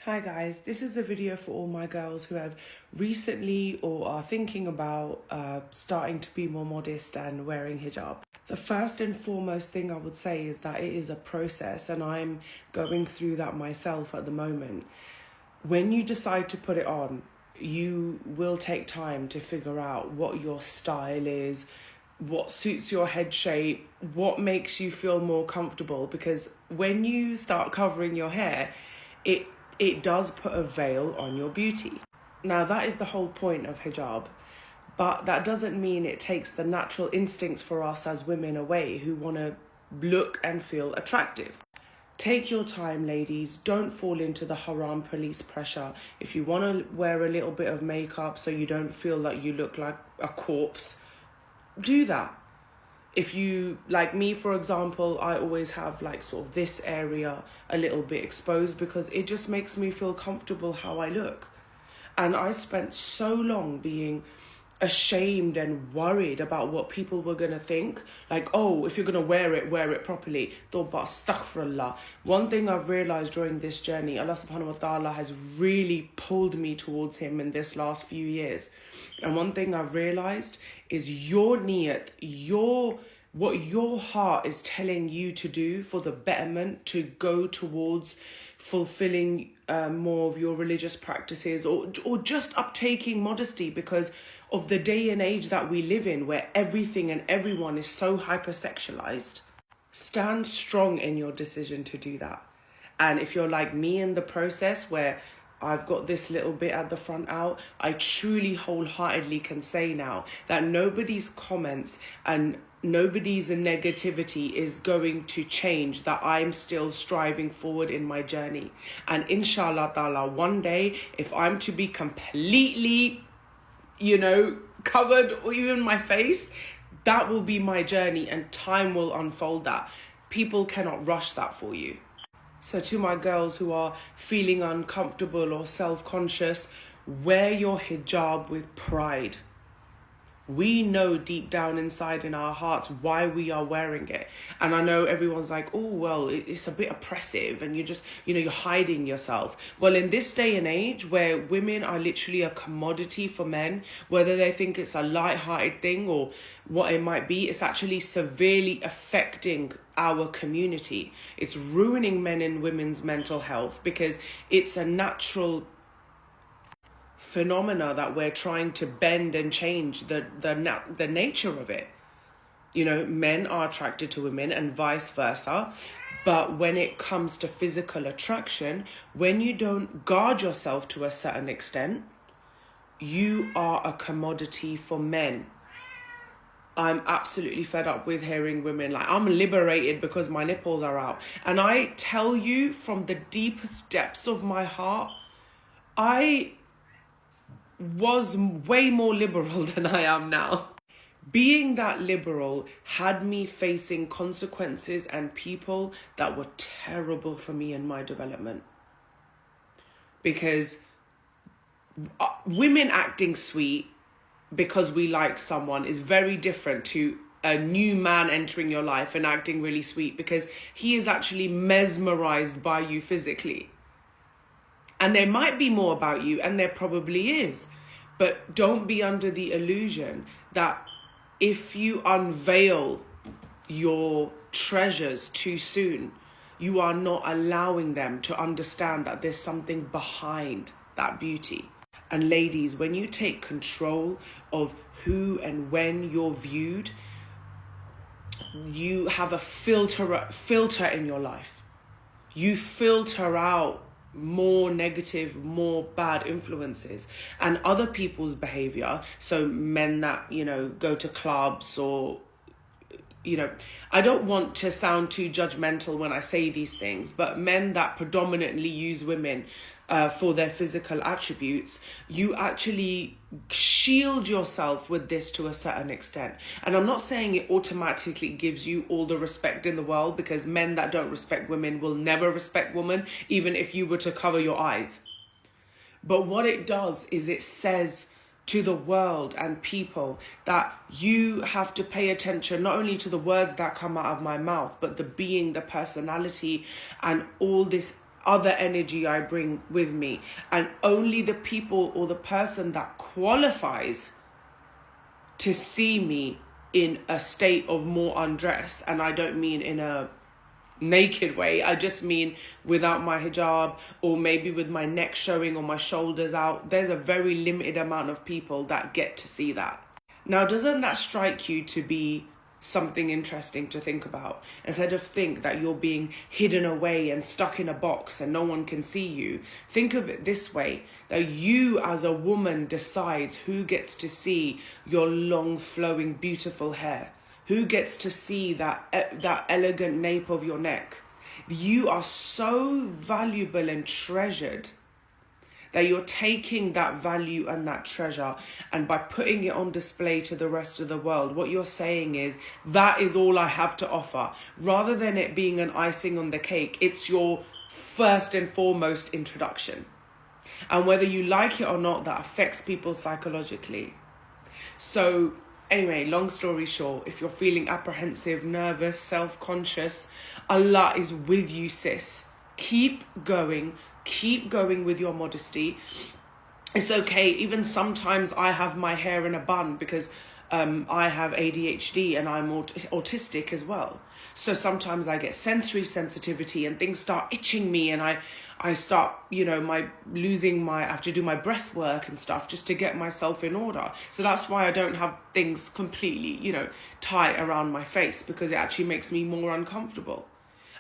Hi guys, this is a video for all my girls who have recently or are thinking about starting to be more modest and wearing hijab. The first and foremost thing I would say is that it is a process, and I'm going through that myself at the moment. When you decide to put it on, you will take time to figure out what your style is, what suits your head shape, what makes you feel more comfortable, because when you start covering your hair, it does put a veil on your beauty. Now, that is the whole point of hijab, but that doesn't mean it takes the natural instincts for us as women away who want to look and feel attractive. Take your time, ladies. Don't fall into the haram police pressure. If you want to wear a little bit of makeup so you don't feel like you look like a corpse, do that. If you, like me, for example, I always have like sort of this area a little bit exposed because it just makes me feel comfortable how I look. And I spent so long being ashamed and worried about what people were going to think. Like, oh, if you're going to wear it properly. But astaghfirullah. One thing I've realized during this journey, Allah subhanahu wa ta'ala has really pulled me towards him in this last few years. And one thing I've realized is your niyat, what your heart is telling you to do for the betterment, to go towards fulfilling more of your religious practices, or just uptaking modesty because of the day and age that we live in, where everything and everyone is so hypersexualized. Stand strong in your decision to do that. And if you're like me in the process where I've got this little bit at the front out, I truly wholeheartedly can say now that nobody's comments and nobody's negativity is going to change that I'm still striving forward in my journey. And inshallah ta'ala, one day, if I'm to be completely, covered, or even my face, that will be my journey and time will unfold that. People cannot rush that for you. So to my girls who are feeling uncomfortable or self-conscious, wear your hijab with pride. We know deep down inside in our hearts why we are wearing it. And I know everyone's like, oh, well, it's a bit oppressive and you're hiding yourself. Well, in this day and age where women are literally a commodity for men, whether they think it's a light-hearted thing or what it might be, it's actually severely affecting our community. It's ruining men and women's mental health because it's a natural phenomena that we're trying to bend and change the nature of it. Men are attracted to women and vice versa. But when it comes to physical attraction, when you don't guard yourself to a certain extent, you are a commodity for men. I'm absolutely fed up with hearing women like, I'm liberated because my nipples are out. And I tell you from the deepest depths of my heart, I was way more liberal than I am now. Being that liberal had me facing consequences and people that were terrible for me in my development. Because women acting sweet because we like someone is very different to a new man entering your life and acting really sweet because he is actually mesmerized by you physically. And there might be more about you, and there probably is. But don't be under the illusion that if you unveil your treasures too soon, you are not allowing them to understand that there's something behind that beauty. And ladies, when you take control of who and when you're viewed, you have a filter in your life. You filter out more negative, more bad influences and other people's behavior. So men that, go to clubs or, I don't want to sound too judgmental when I say these things, but men that predominantly use women for their physical attributes, you actually shield yourself with this to a certain extent. And I'm not saying it automatically gives you all the respect in the world, because men that don't respect women will never respect women, even if you were to cover your eyes. But what it does is it says to the world and people that you have to pay attention not only to the words that come out of my mouth, but the being, the personality, and all this other energy I bring with me. And only the people or the person that qualifies to see me in a state of more undress, and I don't mean in a naked way, I just mean without my hijab, or maybe with my neck showing or my shoulders out. There's a very limited amount of people that get to see that. Now, doesn't that strike you to be something interesting to think about? Instead of think that you're being hidden away and stuck in a box and no one can see you, think of it this way, that you as a woman decides who gets to see your long flowing beautiful hair, who gets to see that elegant nape of your neck. You are so valuable and treasured that you're taking that value and that treasure, and by putting it on display to the rest of the world, what you're saying is, that is all I have to offer. Rather than it being an icing on the cake, it's your first and foremost introduction. And whether you like it or not, that affects people psychologically. So anyway, long story short, if you're feeling apprehensive, nervous, self-conscious, Allah is with you, sis. Keep going with your modesty. It's okay. Even sometimes I have my hair in a bun because I have ADHD and I'm autistic as well. So sometimes I get sensory sensitivity and things start itching me, and I start, I have to do my breath work and stuff just to get myself in order. So that's why I don't have things completely, tight around my face, because it actually makes me more uncomfortable.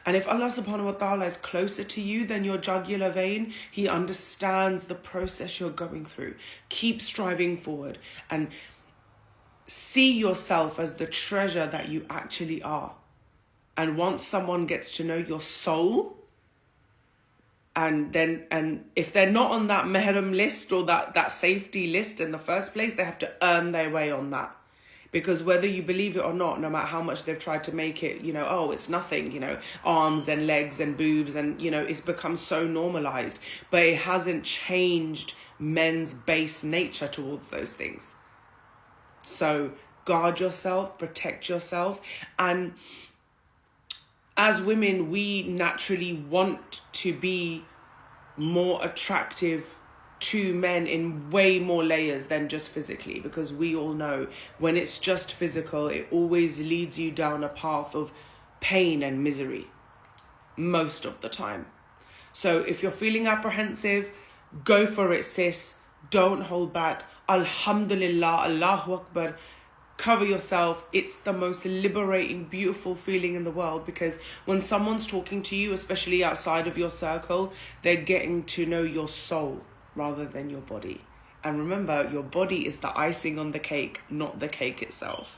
And if Allah subhanahu wa ta'ala is closer to you than your jugular vein, He understands the process you're going through. Keep striving forward and see yourself as the treasure that you actually are. And once someone gets to know your soul, and if they're not on that mahram list or that safety list in the first place, they have to earn their way on that. Because whether you believe it or not, no matter how much they've tried to make it, it's nothing, arms and legs and boobs, and, it's become so normalized. But it hasn't changed men's base nature towards those things. So guard yourself, protect yourself. And as women, we naturally want to be more attractive to men in way more layers than just physically, because we all know when it's just physical, it always leads you down a path of pain and misery most of the time. So if you're feeling apprehensive, go for it, sis. Don't hold back. Alhamdulillah, Allahu Akbar. Cover yourself. It's the most liberating, beautiful feeling in the world, because when someone's talking to you, especially outside of your circle, they're getting to know your soul rather than your body. And remember, your body is the icing on the cake, not the cake itself.